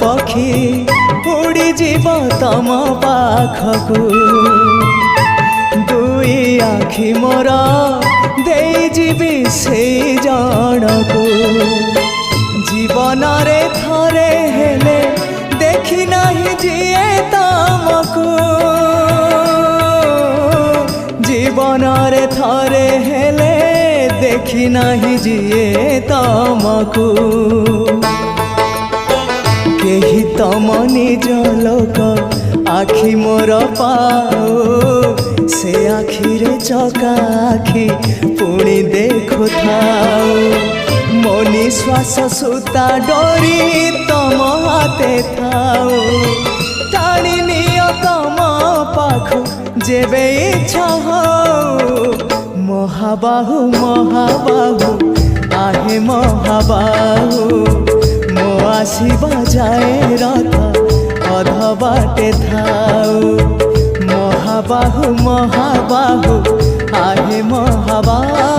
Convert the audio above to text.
पक्षी उड़ी जीव तम पाखकू दुई आखि मोर देई जीवी से जनकू जीवन रे थरे हेले देखी नहीं जिए तमकू जीवन रे थरे हेले देखी नहीं जिए तमकू केही तम निज लोक आखि मोर पाओ से आखि रे चका आखि पुणी देखु थाओ मो निश्वास सुता डोरी तम हाथे थाओ टाणी नियो तम पाखु जेबे इच्छा हो महाबाहु महाबाहु आहे महाबाहु मो आसीबा जाए रथ अध बाटे थाओ महाबाहु महाबाहु आहे महाबाहु।